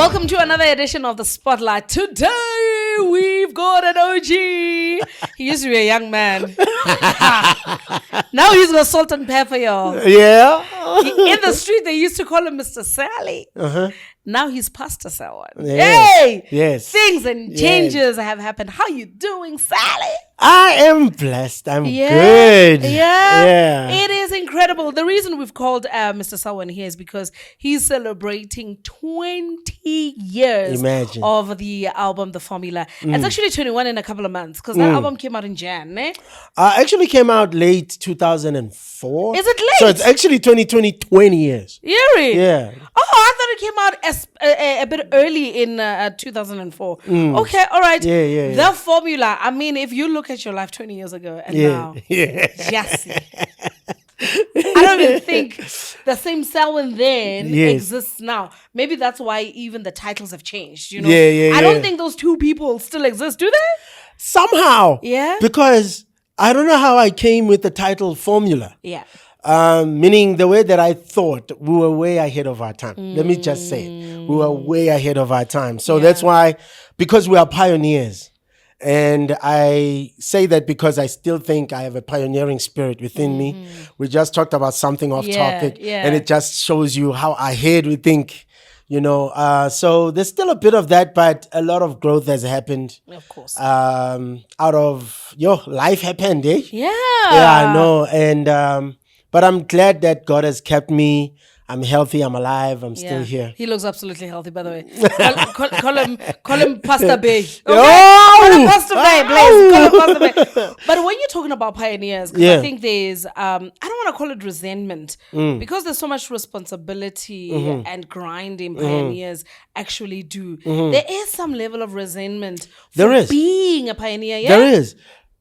Welcome to another edition of the Spotlight. Today we've got an OG. He used to be a young man. Now he's got salt and pepper, y'all. Yeah. In the street, they used to call him Mr. Sally. Uh-huh. Now he's Pastor Selwyn. Yes. Hey! Yes. Things and changes have happened. How you doing, Sally? I am blessed. I'm good. Yeah. It is incredible. The reason we've called Mr. Selwyn here is because he's celebrating 20 years of the album, The Formula. It's actually 21 in a couple of months because that album came out in Jan, eh? Actually came out late 2004. Is it late? So it's actually 2020, 20 years. Really? Yeah. Oh, I thought it came out a bit early in 2004. Okay, all right. Yeah. The Formula. I mean, if you look at your life 20 years ago and now, yes. I don't even think the same Selwyn then exists now. Maybe that's why even the titles have changed, you know? I don't think those two people still exist, do they? Somehow. Yeah. Because I don't know how I came with the title Formula. Yeah. Meaning the way that I thought, we were way ahead of our time. Let me just say it. We were way ahead of our time. So that's why, because we are pioneers. And I say that because I still think I have a pioneering spirit within me. We just talked about something off topic. And it just shows you how ahead we think, you know. So there's still a bit of that, but a lot of growth has happened. Of course. Out of, life happened, eh? Yeah. Yeah, I know. And, but I'm glad that God has kept me. I'm healthy. I'm alive. I'm still here. He looks absolutely healthy, by the way. Call him Pastor Bay. Okay? Oh! Call him Pastor Bay, please. Call him Pastor Bay. But when you're talking about pioneers, because I think there's, I don't want to call it resentment, because there's so much responsibility and grinding pioneers actually do. There is some level of resentment for being a pioneer. Yeah? There is.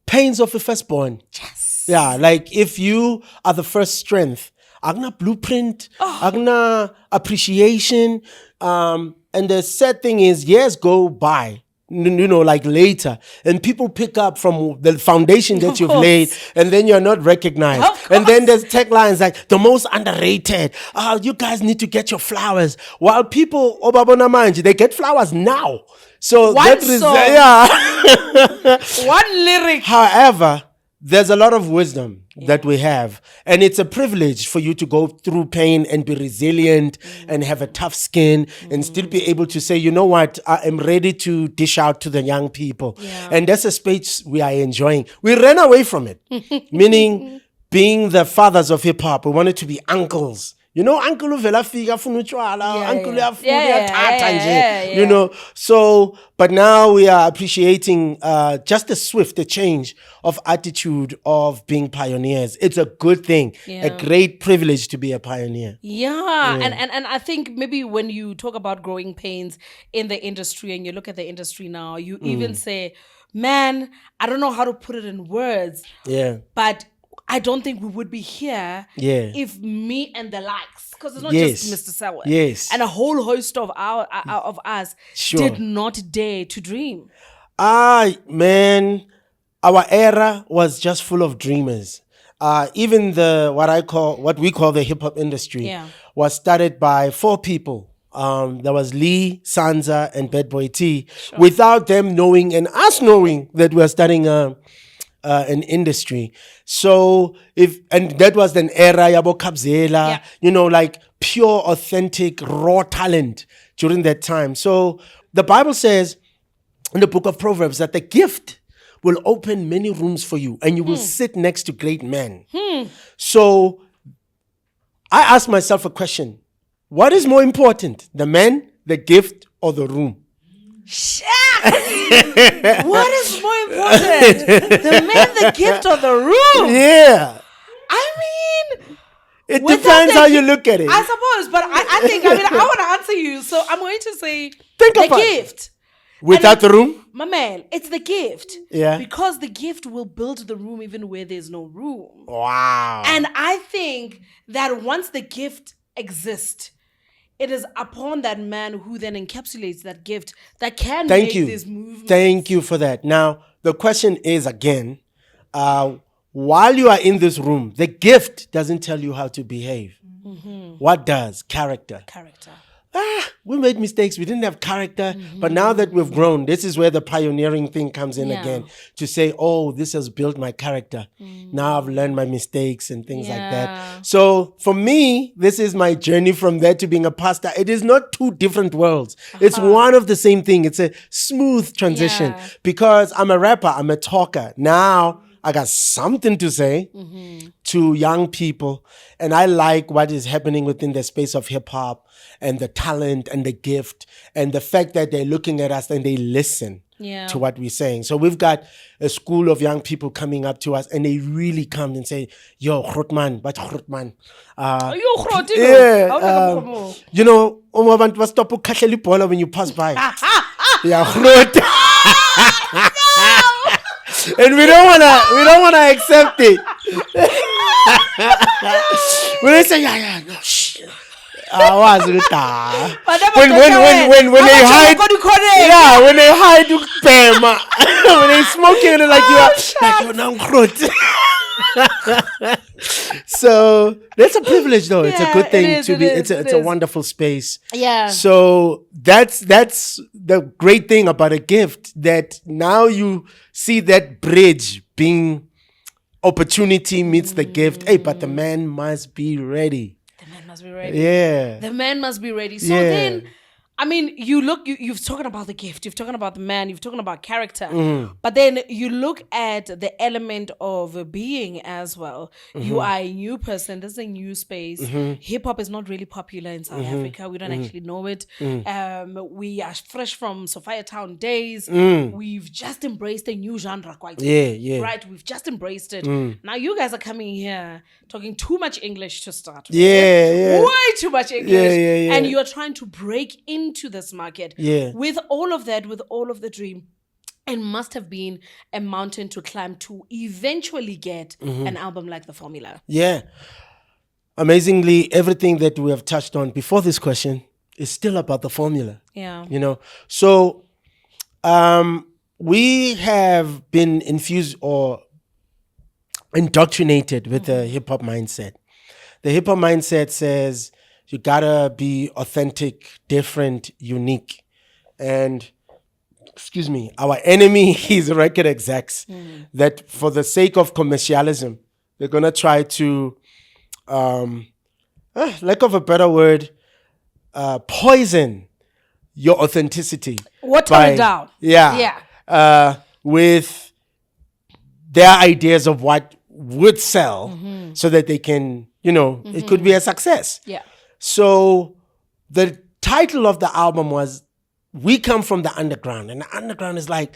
Pains of a firstborn. Yes. Yeah, like if you are the first strength, agna blueprint, agna appreciation. And the sad thing is, years go by, like later, and people pick up from the foundation that you've laid, and then you're not recognized. And then there's taglines like, the most underrated. You guys need to get your flowers. While people, Obabona Manji, they get flowers now. So one song, one lyric. However, there's a lot of wisdom that we have. And it's a privilege for you to go through pain and be resilient and have a tough skin and still be able to say, you know what, I am ready to dish out to the young people. Yeah. And that's a space we are enjoying. We ran away from it, meaning being the fathers of hip hop. We wanted to be uncles. You know, uncle uvela fika funa utshwala, uncle uyathatha, you know. So, but now we are appreciating just the change of attitude of being pioneers. It's a good thing, a great privilege to be a pioneer. And I think maybe when you talk about growing pains in the industry and you look at the industry now, you even say, man, I don't know how to put it in words. But I don't think we would be here if me and the likes, because it's not just Mr. Selwyn, and a whole host of us did not dare to dream. Man, our era was just full of dreamers. Even what we call the hip hop industry was started by 4 people. There was Lee, Sansa, and Bad Boy T. Without them knowing and us knowing that we're starting an industry. So and that was an era yabo Kabzela, like pure, authentic, raw talent during that time. So the Bible says in the book of Proverbs that the gift will open many rooms for you and you will sit next to great men. So I asked myself a question. What is more important, the man, the gift, or the room? What is more important? The man, the gift, or the room? Yeah. I mean, it depends how you look at it. I suppose, but I want to answer you. So I'm going to say the gift. Without the room? My man, it's the gift. Yeah. Because the gift will build the room even where there's no room. Wow. And I think that once the gift exists, it is upon that man who then encapsulates that gift that can make this movement. Thank you for that. Now, the question is again, while you are in this room, the gift doesn't tell you how to behave. What does? Character. we made mistakes. We didn't have character. But now that we've grown, this is where the pioneering thing comes in again to say, oh, this has built my character. Now I've learned my mistakes and things like that. So for me, this is my journey from there to being a pastor. It is not two different worlds. It's one of the same thing. It's a smooth transition because I'm a rapper. I'm a talker. Now I got something to say to young people. And I like what is happening within the space of hip hop and the talent and the gift and the fact that they're looking at us and they listen to what we're saying. So we've got a school of young people coming up to us and they really come and say, yo, Grootman, but Grootman. You know, was stop when you pass by. Yeah, Groot. And we don't wanna accept it. When they say, no, shh. When they hide, when they hide, when they smoking, they're like you're now Groot. So that's a privilege, though. It's a good thing to be. It's a wonderful space. Yeah. So that's the great thing about a gift, that now you see that bridge being opportunity meets the gift. Hey, but the man must be ready. The man must be ready. Yeah. The man must be ready. So then, I mean, you've talking about the gift, you've talking about the man, you've talking about character, but then you look at the element of being as well. You are a new person. This is a new space. Hip hop is not really popular in South Africa. We don't actually know it. We are fresh from Sophia Town days. We've just embraced a new genre quite right? We've just embraced it. Now you guys are coming here talking too much English to start with. Way too much English. And you're trying to break into this market with all of that, with all of the dream. It must have been a mountain to climb to eventually get an album like The Formula. Yeah. Amazingly, everything that we have touched on before this question is still about The Formula. Yeah. You know, so we have been infused or indoctrinated with the hip hop mindset. The hip hop mindset says you gotta be authentic, different, unique. And, excuse me, our enemy is record execs that for the sake of commercialism, they're gonna try to, lack of a better word, poison your authenticity. Water it down. With their ideas of what would sell so that they can, it could be a success. Yeah. So the title of the album was We Come From the Underground. And the underground is like,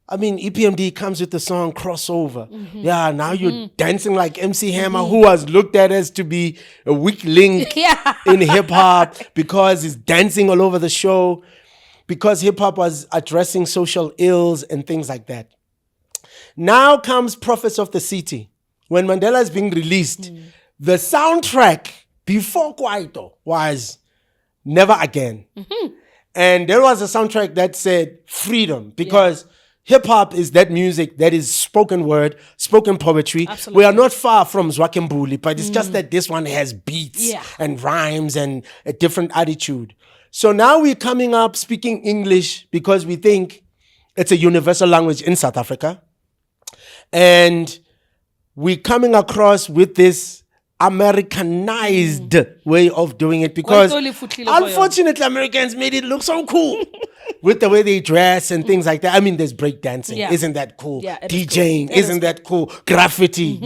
I mean, EPMD comes with the song Crossover. Yeah, now you're dancing like MC Hammer, who was looked at as to be a weak link in hip hop because he's dancing all over the show, because hip hop was addressing social ills and things like that. Now comes Prophets of the City. When Mandela is being released, the soundtrack before Kwaito was Never Again. And there was a soundtrack that said freedom, because hip hop is that music that is spoken word, spoken poetry. Absolutely. We are not far from Zwakembuli, but it's just that this one has beats and rhymes and a different attitude. So now we're coming up speaking English because we think it's a universal language in South Africa. And we're coming across with this Americanized way of doing it, because unfortunately Americans made it look so cool with the way they dress and things like that. I mean, there's breakdancing. Isn't that cool? DJing. Isn't that cool? Graffiti,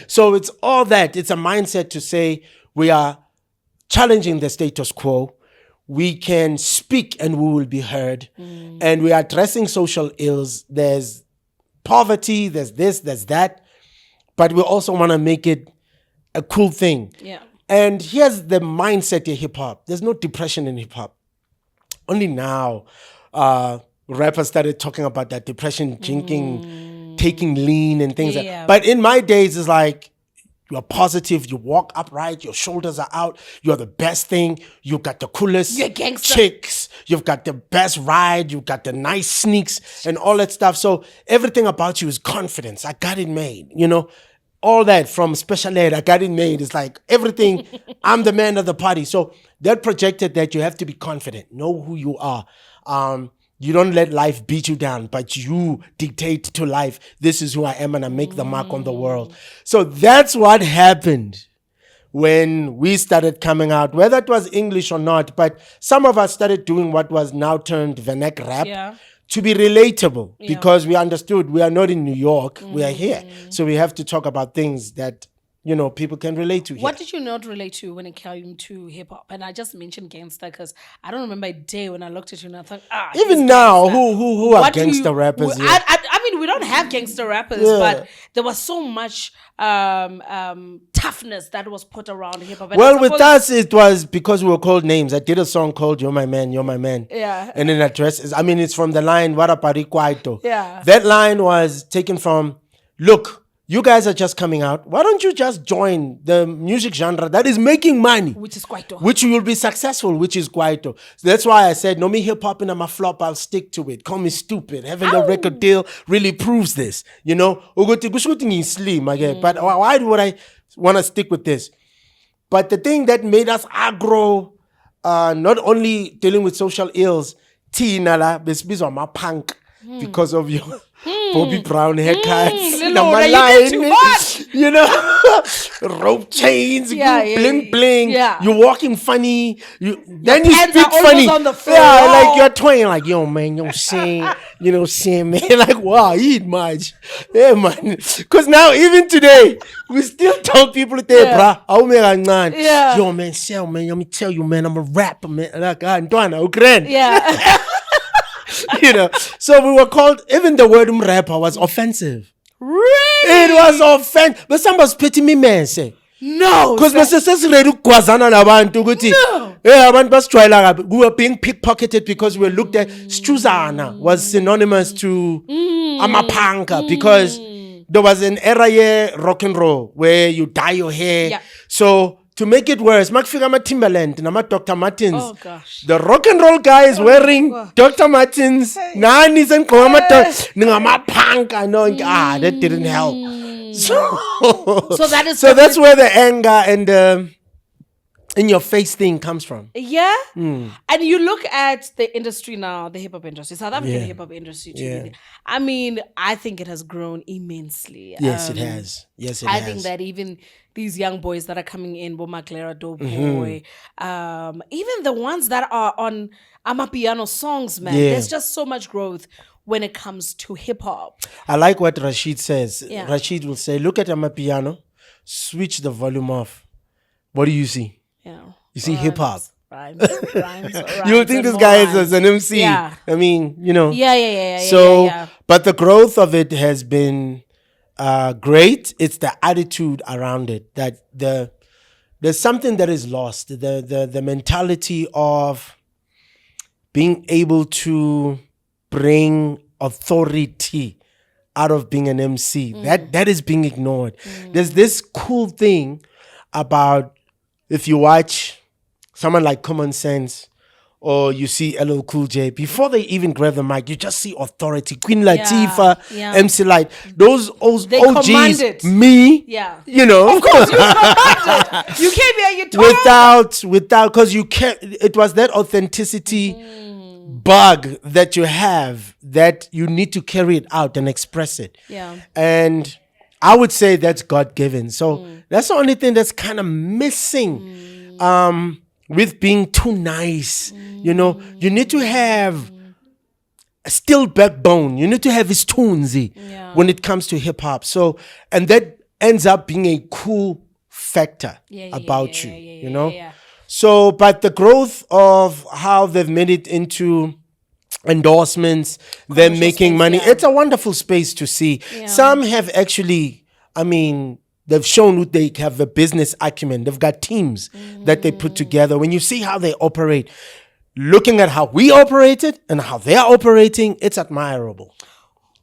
So it's all that. It's a mindset to say we are challenging the status quo. We can speak and we will be heard. And we are addressing social ills. There's poverty, there's this, there's that. But we also want to make it a cool thing. Yeah. And here's the mindset in hip hop. There's no depression in hip hop. Only now rappers started talking about that depression, drinking, taking lean and things like that. But in my days, it's like, you're positive, you walk upright, your shoulders are out, you're the best thing, you got the coolest chicks, you've got the best ride, you've got the nice sneaks and all that stuff. So everything about you is confidence. I got it made, all that from special ed. I got it made. It's like everything. I'm the man of the party. So that projected that you have to be confident, know who you are. You don't let life beat you down, but you dictate to life, this is who I am and I make the mark on the world. So that's what happened when we started coming out, whether it was English or not, but some of us started doing what was now termed vernac rap to be relatable because we understood we are not in New York, we are here. So we have to talk about things that, you know, people can relate to here. What did you not relate to when it came to hip hop? And I just mentioned gangster because I don't remember a day when I looked at you and I thought, even now, who are gangster rappers? I mean, we don't have gangster rappers, but there was so much toughness that was put around hip hop. Well, with us, it was because we were called names. I did a song called "You're My Man, You're My Man." Yeah, and it addresses. I mean, it's from the line "Warapari Kwaito." Yeah, that line was taken from. Look. You guys are just coming out. Why don't you just join the music genre that is making money? Which is Kwaito. Which you will be successful, which is Kwaito. So that's why I said, no me hip-hop and I'm a flop, I'll stick to it. Call me stupid. Having a record deal really proves this. You know? But why would I want to stick with this? But the thing that made us aggro, not only dealing with social ills, my punk, because of your Bobby Brown haircuts, you know, rope chains, bling bling. You're walking funny. Then you speak funny. On the floor. Like you're twanging, like yo man, you know, saying man, like wow, eat much, yeah man. Because now even today we still tell people there, bruh, yo man, sell man, let me tell you man, I'm a rapper man, like yeah. You know, so we were called, even the word rapper was offensive. Really? It was offensive. But somebody's pity me, man, say. No. Because my sister's ready to kwazana labantu. No. Yeah, we were being pickpocketed because we were looked at. Struzana was synonymous to Amapanka because there was an era here, rock and roll, where you dye your hair. Yeah. So, to make it worse, Makfigama Timberland, Nama Dr. Martens. Oh gosh. The rock and roll guy is wearing Dr. Martens. Nanis and Ngama punk. I know that didn't help. So that's where the anger and in your face thing comes from. Yeah. And you look at the industry now, the hip hop industry, South African hip hop industry. I mean, I think it has grown immensely. Yes, it has. I think that even these young boys that are coming in, Bomaklera, Dope Boy, even the ones that are on Amapiano songs, man, there's just so much growth when it comes to hip hop. I like what Rashid says. Rashid will say, look at Amapiano, switch the volume off. What do you see? You see hip hop. Rhymes, you would think this guy is an MC. Yeah. I mean, you know. Yeah. But the growth of it has been great. It's the attitude around it that there's something that is lost. The mentality of being able to bring authority out of being an MC. That is being ignored. There's this cool thing about if you watch someone like Common Sense or you see LL Cool J, before they even grab the mic, you just see authority. Queen Latifah, MC Light, those OGs, me, you know. Of course, you commanded. You came here, you told without, because you can't, it was that authenticity bug that you have that you need to carry it out and express it. And I would say that's God-given. So that's the only thing that's kind of missing with being too nice. You know, you need to have a still backbone. You need to have his tunesy when it comes to hip-hop. So, and that ends up being a cool factor about you, you know? So, but the growth of how they've made it into endorsements, them making money, it's a wonderful space to see. Some have actually, I mean, they've shown they have a business acumen. They've got teams that they put together. When you see how they operate, looking at how we operated and how they are operating, it's admirable.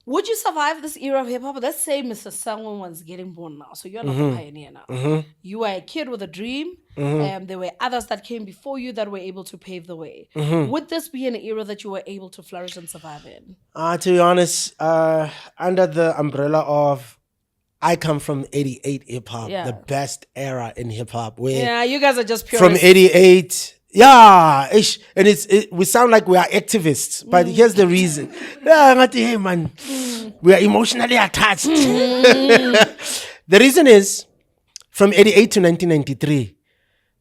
Would you survive this era of hip-hop? Let's say Mr. Selwyn was getting born now. So you're not a pioneer now. You were a kid with a dream. There were others that came before you that were able to pave the way. Would this be an era that you were able to flourish and survive in? To be honest, under the umbrella of I come from 88 hip hop, the best era in hip hop. Yeah, you guys are just pure. From 88. Yeah, and we sound like we are activists, but here's the reason. Hey, man, we are emotionally attached. The reason is, from 88 to 1993,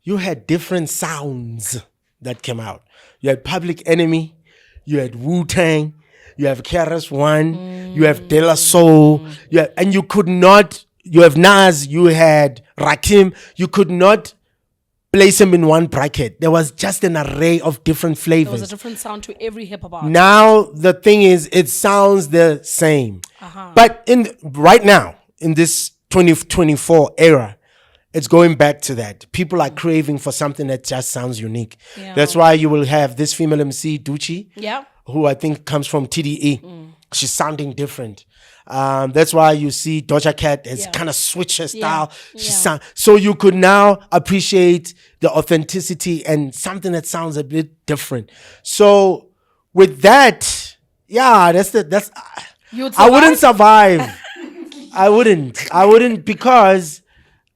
you had different sounds that came out. You had Public Enemy, you had Wu-Tang, you have KRS-One, you have De La Soul, and you have Nas, you had Rakim, you could not place them in one bracket. There was just an array of different flavors. There was a different sound to every hip-hop artist. Now, the thing is, it sounds the same. But right now, in this 2024 era, it's going back to that. People are craving for something that just sounds unique. Yeah. That's why you will have this female MC, Duchi, who I think comes from TDE. She's sounding different. That's why you see Doja Cat has kind of switched her style. So you could now appreciate the authenticity and something that sounds a bit different. So with that, that's I wouldn't survive. I wouldn't because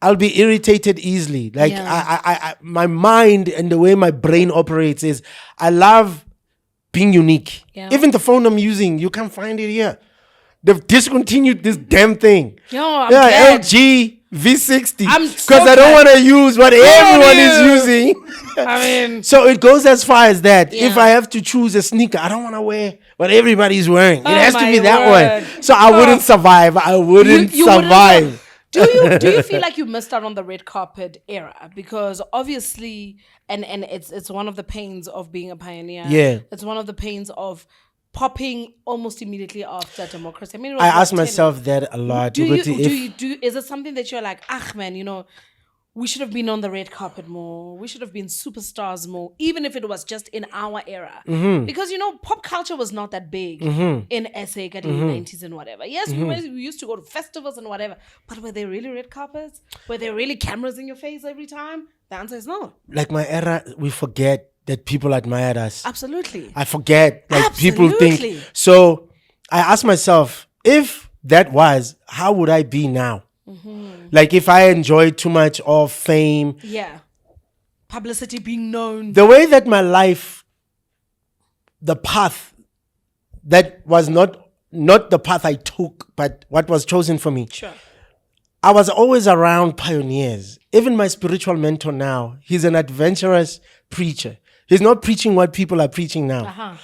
I'll be irritated easily. Like I my mind and the way my brain operates is I love being unique. Yeah. Even the phone I'm using, you can't find it here. They've discontinued this damn thing. LG V60. Because I don't want to use what everyone is using. I mean, so it goes as far as that. If I have to choose a sneaker, I don't want to wear what everybody's wearing. It has to be that one. So I wouldn't survive. I wouldn't survive. Do you feel like you missed out on the red carpet era? Because obviously, and it's one of the pains of being a pioneer. Yeah, it's one of the pains of popping almost immediately after democracy. I mean, I ask myself that a lot. Is it something that you're like, man, we should have been on the red carpet more. We should have been superstars more, even if it was just in our era. Because, pop culture was not that big in SA in the 90s and whatever. Yes, we used to go to festivals and whatever. But were there really red carpets? Were there really cameras in your face every time? The answer is no. Like my era, we forget that people admired us. Absolutely. I forget. Like people think. So I ask myself, if that was, how would I be now? Like if I enjoyed too much of fame. Yeah. Publicity, being known. The way that my life, the path that was not the path I took, but what was chosen for me. Sure. I was always around pioneers. Even my spiritual mentor now, he's an adventurous preacher. He's not preaching what people are preaching now.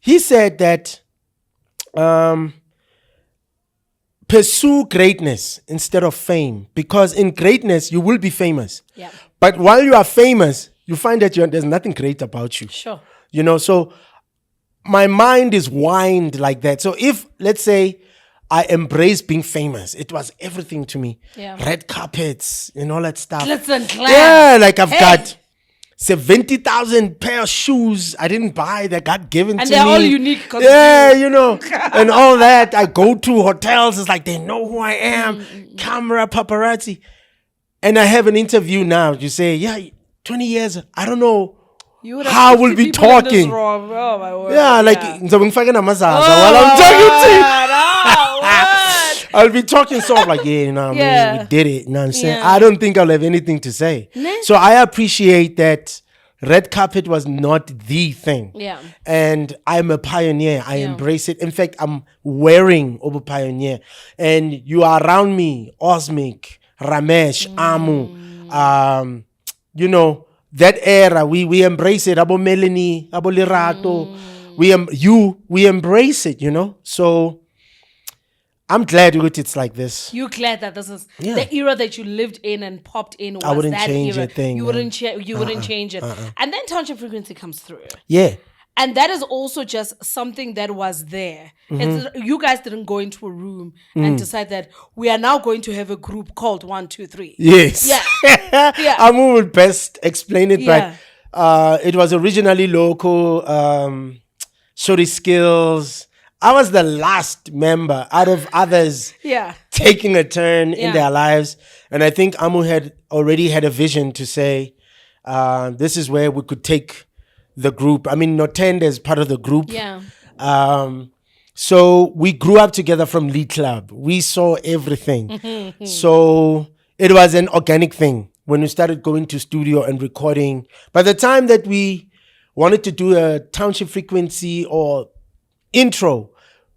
He said that pursue greatness instead of fame, because in greatness you will be famous. Yeah. But while you are famous, you find that there's nothing great about you. Sure. So my mind is wind like that. So if, let's say, I embraced being famous, it was everything to me. Yeah. Red carpets and all that stuff. Glitz and glam. Yeah, like I've got 70,000 pair of shoes I didn't buy that got given to me. And they're all unique. Yeah, and all that. I go to hotels. It's like they know who I am. Camera, paparazzi. And I have an interview now. You say, 20 years, I don't know how we'll be talking. Oh, my word. Yeah, like, while I'm talking to you. I'll be talking sort of like, we did it. You know what I'm saying? I don't think I'll have anything to say. So I appreciate that red carpet was not the thing. Yeah. And I'm a pioneer. I embrace it. In fact, I'm wearing Obu Pioneer. And you are around me, Osmic, Ramesh, Amu. That era, we embrace it. Abo Melanie, Abo Lirato. We embrace it, So I'm glad it's like this. You're glad that this is the era that you lived in and popped in. Was I wouldn't that change era. a thing. You wouldn't change it. And then Township Frequency comes through. Yeah. And that is also just something that was there. You guys didn't go into a room and decide that we are now going to have a group called 1, 2, 3. Yes. Yeah. Amu would best explain it, but it was originally local, Shori Skills. I was the last member out of others taking a turn in their lives. And I think Amu had already had a vision to say, this is where we could take the group. I mean, Notend is part of the group. Yeah. So we grew up together from Lead Club. We saw everything. So it was an organic thing when we started going to studio and recording. By the time that we wanted to do a Township Frequency or intro,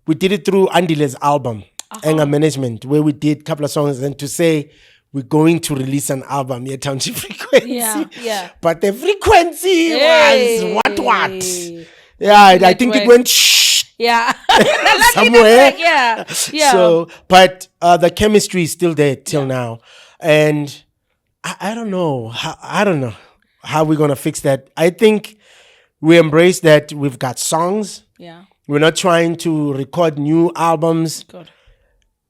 we did it through Andile's album, Anger Management, where we did a couple of songs. And to say, we're going to release an album, Township Frequency. Yeah. But the frequency was what? Yeah, I think it went yeah. somewhere. Yeah. So, but the chemistry is still there till now. And I don't know. I don't know how we're going to fix that. I think we embrace that we've got songs. Yeah. We're not trying to record new albums. Good.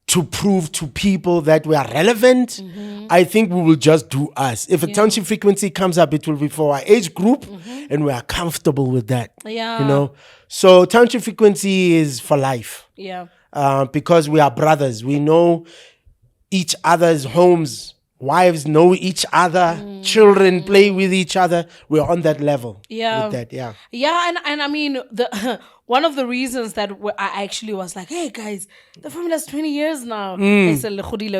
To prove to people that we are relevant. I think we will just do us. If a Township Frequency comes up, it will be for our age group, and we are comfortable with that. Yeah. You know? So Township Frequency is for life. Yeah. Because we are brothers. We know each other's homes. Wives know each other. Children play with each other. We're on that level. Yeah. With that, yeah. Yeah, and I mean, one of the reasons that I actually was like, hey guys, the formula is 20 years now. The formula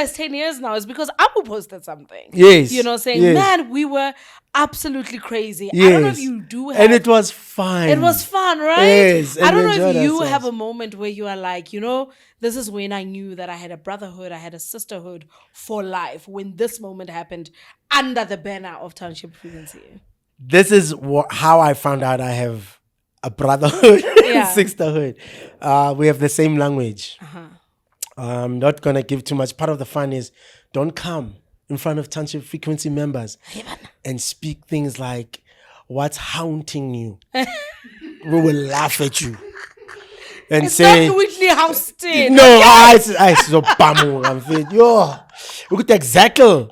is 10 years now is because Abu posted something. Yes. You know, saying, man, we were absolutely crazy. Yes. I don't know if you do have... And it was fun. It was fun, right? Yes. I don't know if you have a moment where you are like, you know, this is when I knew that I had a brotherhood, I had a sisterhood for life, when this moment happened under the banner of Township Frequency. This is how I found out I have a brotherhood and sisterhood. We have the same language. I'm not going to give too much. Part of the fun is don't come in front of Township Frequency members and speak things like, what's haunting you? We will laugh at you. And it's say, not Whitley Houston. No, I so bamu. I'm fit. Yo, look at the exactly. So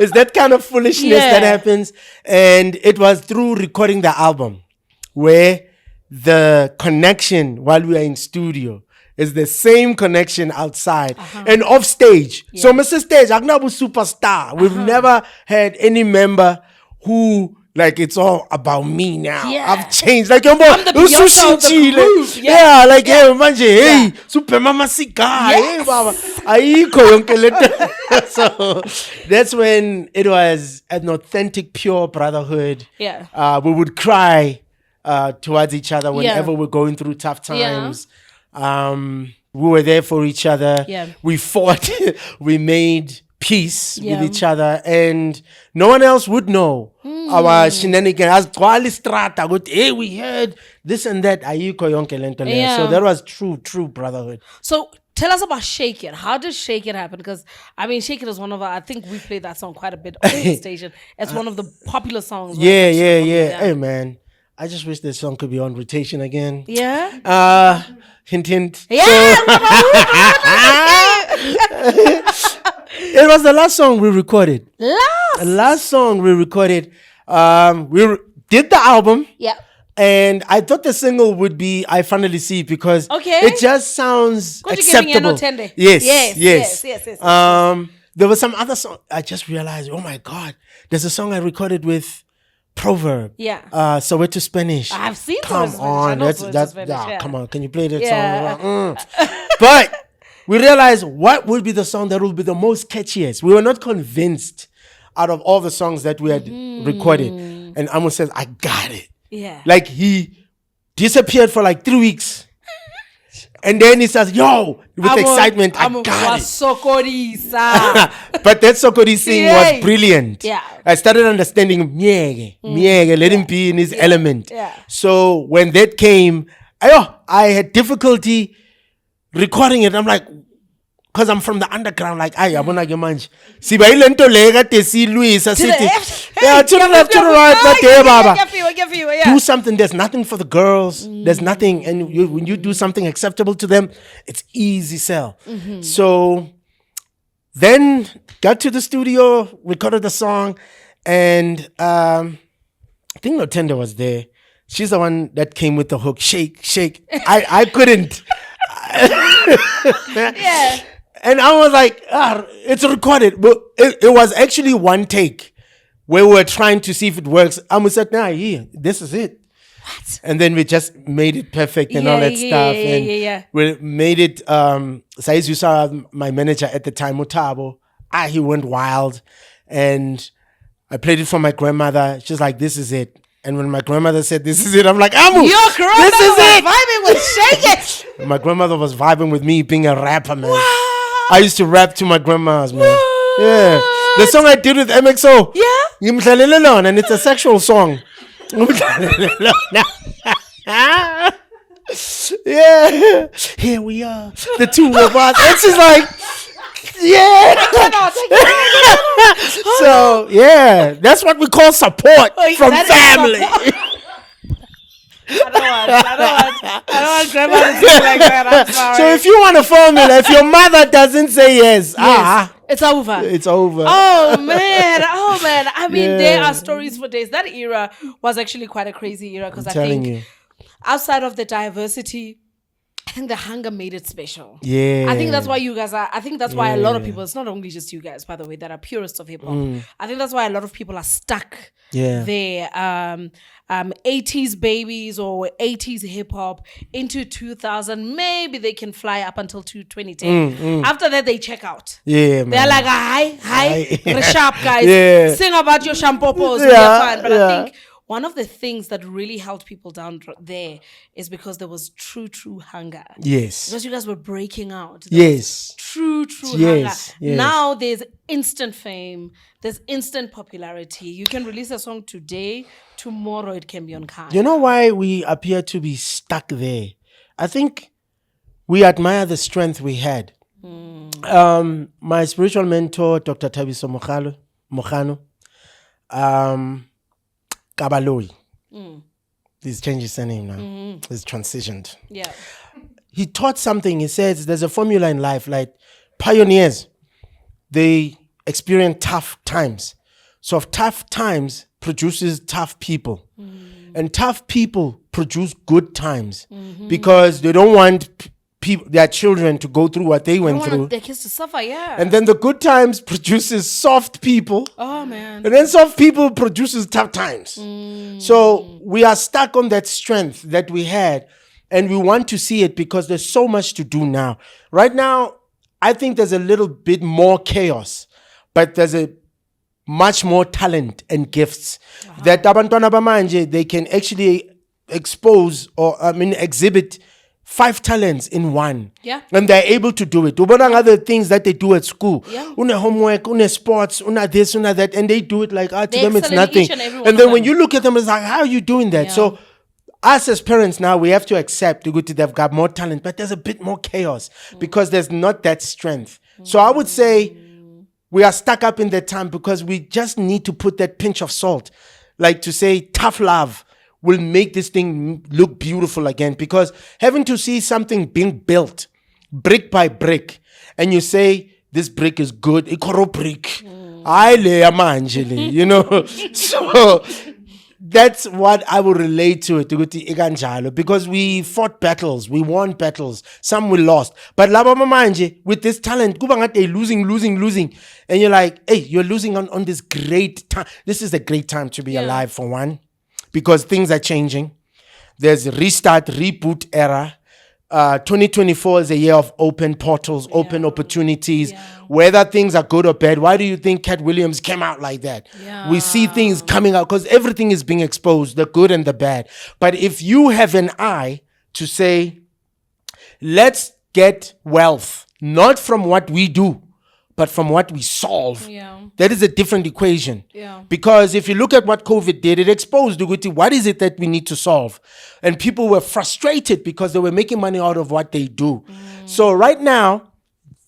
it's that kind of foolishness that happens. And it was through recording the album where the connection while we are in studio is the same connection outside and off stage. So Mr. Stage, I'm not a superstar. We've never had any member who like it's all about me now. I've changed. Like I'm the Beyonce of the group. Like hey, super mama sika. Hey, baba. So that's when it was an authentic, pure brotherhood. Yeah. We would cry towards each other whenever we're going through tough times. We were there for each other. We fought. We made peace with each other, and no one else would know our shenanigans. Hey, we heard this and that. So that was true brotherhood. So tell us about Shake It. How does Shake It happen? Because I mean, Shake It is one of our, I think we played that song quite a bit on the station. It's one of the popular songs. Yeah. Hey man, I just wish this song could be on rotation again. Yeah. Hint. Yeah. It was the last song we recorded. Last song we recorded. Did the album. Yeah. And I thought the single would be I Finally See because it just sounds acceptable. Yes. There was some other song. I just realized, oh my God, there's a song I recorded with Proverb. Yeah. Soweto Spanish. I've seen Come on. That's come on. Can you play that song? But we realized what would be the song that would be the most catchiest. We were not convinced out of all the songs that we had recorded. And Amos says, I got it. Yeah. Like he disappeared for like 3 weeks. And then he says, yo, with excitement, I got it. But that Sokori thing was brilliant. Yeah. I started understanding Miege, let him be in his element. Yeah. So when that came, I had difficulty recording it. I'm like, because I'm from the underground, like, abona ke manje. Siba ile nto lega te si Luisa City. Yeah, to the left, to the right, but there, baba. Do something. There's nothing for the girls. There's nothing. And when you do something acceptable to them, it's easy sell. So then got to the studio, recorded the song, and I think Lotenda was there. She's the one that came with the hook, shake. I couldn't. Yeah. And I was like, it's recorded. But it was actually one take. where we were trying to see if it works. And we said, nah, yeah, this is it. What? And then we just made it perfect and all that stuff. And we made it, Saiz, you saw my manager at the time, Mutabo. He went wild. And I played it for my grandmother. She's like, this is it. And when my grandmother said, this is it, I'm like, Amu, your grandmother this is it. Vibing with Shake It. My grandmother was vibing with me being a rapper, man. Wow. I used to rap to my grandmas, man. What? Yeah. The song I did with MXO. Yeah. And it's a sexual song. Yeah. Here we are. The two of us. And she's like, yeah. So, yeah. That's what we call support from family. I don't want grandma to say like that. I'm sorry. So if you want a formula, if your mother doesn't say yes, it's over. It's over. Oh man. I mean, there are stories for days. That era was actually quite a crazy era because I think outside of the diversity, I think the hunger made it special. Yeah. I think that's why you guys are, I think that's why a lot of people, it's not only just you guys, by the way, that are purists of hip hop. I think that's why a lot of people are stuck there. 80s babies or 80s hip hop into 2000. Maybe they can fly up until 2010. After that, they check out. Yeah, man. They're like, hi, we're sharp guys. Sing about your shampoos. But I think one of the things that really held people down there is because there was true hunger. Yes. Because you guys were breaking out. True hunger. Yes. Now there's instant fame. There's instant popularity. You can release a song today. Tomorrow it can be on Khan. You know why we appear to be stuck there? I think we admire the strength we had. My spiritual mentor, Dr. Thabiso Mokhano, Kabaloi. He's changed his surname now. He's transitioned. Yeah. He taught something. He says there's a formula in life, like pioneers, they experience tough times. So if tough times produces tough people. And tough people produce good times because they don't want their children to go through what they went through. Want their kids to suffer, And then the good times produces soft people. Oh, man. And then soft people produces tough times. So we are stuck on that strength that we had. And we want to see it because there's so much to do now. Right now, I think there's a little bit more chaos. But there's a much more talent and gifts that abantwana bamanje, they can actually expose or exhibit 5 talents in one. Yeah. And they're able to do it. Other things that they do at school. Yeah. Una homework, una sports, una this, una that, and they do it like to them it's nothing. And then when you look at them, it's like, how are you doing that? Yeah. So us as parents now, we have to accept they've got more talent, but there's a bit more chaos because there's not that strength. So I would say we are stuck up in that time because we just need to put that pinch of salt, like to say tough love will make this thing look beautiful again. Because having to see something being built brick by brick, and you say this brick is good, ikoro brick, you know. So that's what I will relate to it, because we fought battles, we won battles, some we lost. But laba manje, with this talent, losing. And you're like, hey, you're losing on this great time. This is a great time to be alive, for one, because things are changing. There's a restart, reboot era. 2024 is a year of open portals, open opportunities, whether things are good or bad. Why do you think Cat Williams came out like that? We see things coming out because everything is being exposed, the good and the bad. But if you have an eye to say, let's get wealth, not from what we do, but from what we solve. That is a different equation. Because if you look at what COVID did, it exposed what is it that we need to solve. And people were frustrated because they were making money out of what they do. So right now,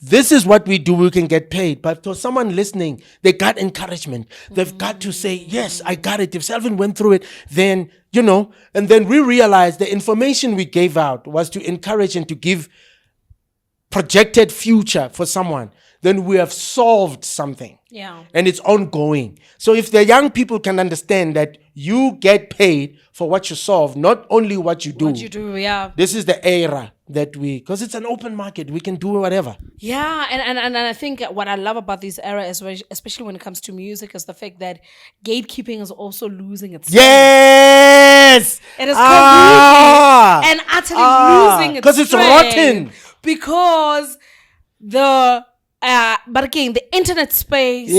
this is what we do, we can get paid. But for someone listening, they got encouragement. They've got to say, yes, I got it. If Selwyn went through it, then, and then we realized the information we gave out was to encourage and to give projected future for someone. Then we have solved something. And it's ongoing. So if the young people can understand that you get paid for what you solve, not only what you do. What you do, This is the era because it's an open market, we can do whatever. Yeah, and I think what I love about this era, especially when it comes to music, is the fact that gatekeeping is also losing its yes, it is completely and utterly losing its because it's rotten. Because but again, the internet space,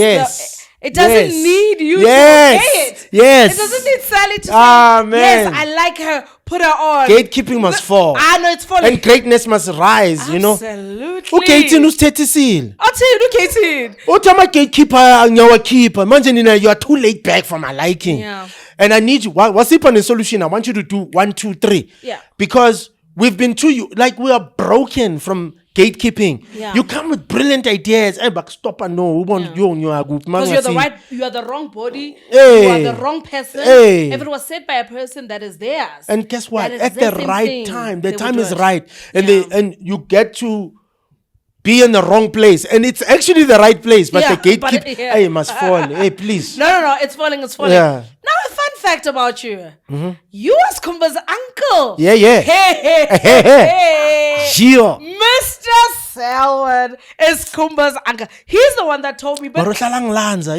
it doesn't need you to pay it. Yes. It doesn't need Sally to say, man. yes, I like her, put her on. Gatekeeping must fall. I know it's falling. And greatness must rise, Absolutely. Ugating usithethisile. I'll tell you, Gating. Utama gatekeeper nyawa keeper. Manje nina, you are too laid back for my liking. Yeah. And I need you. What's it on the solution? I want you to do 1, 2, 3. Yeah. Because we've been we are broken from gatekeeping. Yeah. You come with brilliant ideas. Stop and no. Because you are the wrong body. Hey. You are the wrong person. Hey. If it was said by a person, that is theirs. And guess what? At the right time. The time is it. right. And and you get to be in the wrong place. And it's actually the right place. But the gatekeeper, hey, must fall. Hey, please. No. It's falling. Yeah. Now a fun fact about you. You was Kumba's uncle. Yeah. Hey. Gio. Mr. Selwyn is Kumba's uncle. He's the one that told me. But how are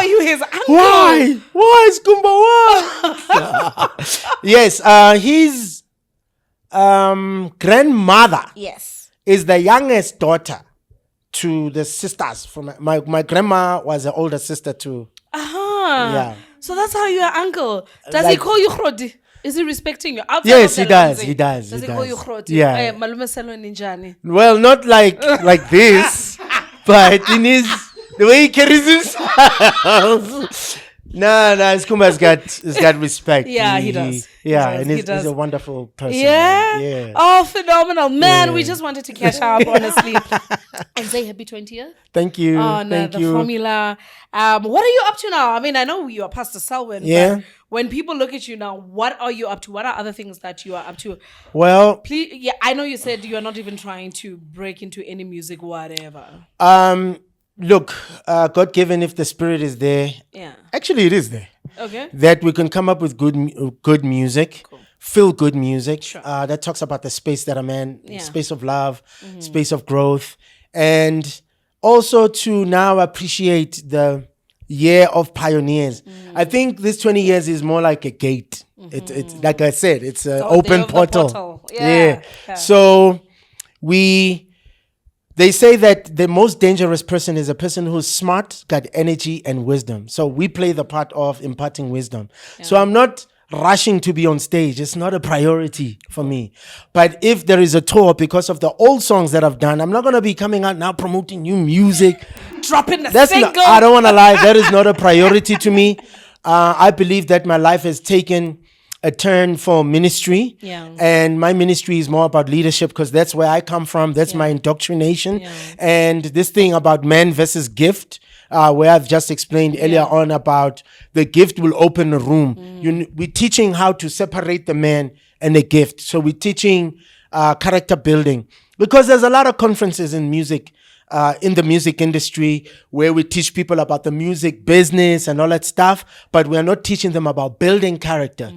you his uncle? Why is Kumba? Yes, his grandmother. Yes. Is the youngest daughter to the sisters. From my grandma was the older sister to. Yeah. So that's how you're uncle. Does he call you Khrodi? Is he respecting you? Yes, he does. He does. Does he call you Khrodi? Yeah. Malume Selwyn Ninjani. Well, not like this, but in the way he carries himself. No, Skumba's got respect. Yeah, he does. Yeah, and he's a wonderful person. Yeah. Oh, phenomenal. Man, we just wanted to catch up, honestly. And say happy 20th. Thank you. Oh, no, Thank you. Formula. What are you up to now? I mean, I know you are Pastor Selwyn. Yeah. But when people look at you now, what are you up to? What are other things that you are up to? Well, please, I know you said you are not even trying to break into any music, whatever. Look, God given, if the spirit is there, actually it is there. Okay. That we can come up with good music, cool. Feel good music. Sure. That talks about the space that I'm in, space of love, space of growth, and also to now appreciate the year of pioneers. I think this 20 years is more like a gate. It's like I said, it's an open portal. Yeah. So they say that the most dangerous person is a person who's smart, got energy and wisdom. So we play the part of imparting wisdom. Yeah. So I'm not rushing to be on stage. It's not a priority for me. But if there is a tour because of the old songs that I've done, I'm not going to be coming out now promoting new music. Dropping the single. I don't want to lie. That is not a priority to me. I believe that my life has taken a turn for ministry, and my ministry is more about leadership because that's where I come from. That's my indoctrination, and this thing about man versus gift, where I've just explained earlier on about the gift will open a room. We're teaching how to separate the man and the gift. So we're teaching character building because there's a lot of conferences in music. In the music industry where we teach people about the music business and all that stuff, but we're not teaching them about building character.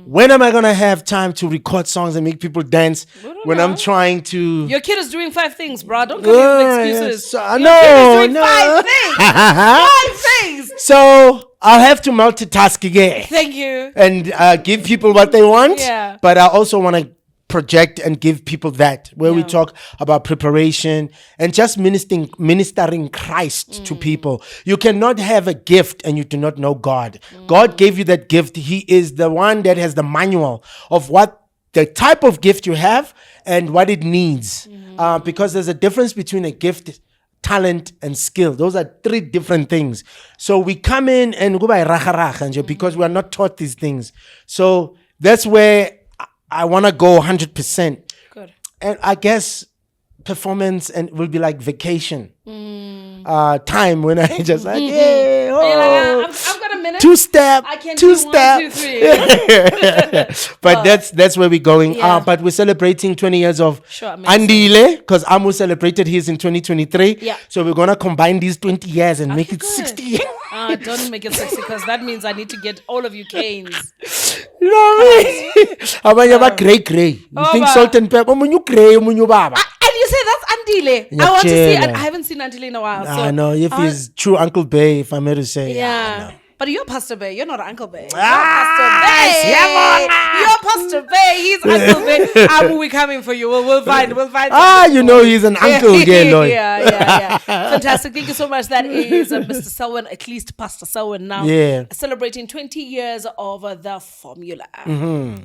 When am I going to have time to record songs and make people dance when I'm trying to... Your kid is doing 5 things, bro. Don't come in with excuses. Your kid is doing 5 things. 5 things. So I'll have to multitask again. Thank you. And give people what they want. Yeah. But I also want to project and give people that where we talk about preparation and just ministering Christ to people. You cannot have a gift and you do not know God. God gave you that gift. He is the one that has the manual of what the type of gift you have and what it needs. Because there's a difference between a gift, talent, and skill. Those are 3 different things. So we come in and go by raha because we are not taught these things. So that's where I want to go 100%. Good. And I guess performance and will be like vacation. Time when I just like, yeah, I've got a minute. 2-step. I can 2-step. 1, 2, 3. But that's where we're going. But we're celebrating 20 years of Andile because Amu celebrated his in 2023. Yeah. So we're going to combine these 20 years and make it 60 years. Don't make it sexy because that means I need to get all of you canes. You know what I mean? About gray. You think salt and pepper? You gray, you baba. And you say that's Andile. I want to see. I haven't seen Andile in a while. So I know if he's true Uncle Bay, if I may to say. Yeah. But you're Pastor Bay. You're not Uncle Bay. You're Pastor Bay. You're Pastor Bay. He's Uncle Bay. We're coming for you. We'll find. You know he's an uncle again, Lord. Yeah. Fantastic. Thank you so much. That is Mr. Selwyn, at least Pastor Selwyn now. Yeah. Celebrating 20 years of the formula. Mm-hmm.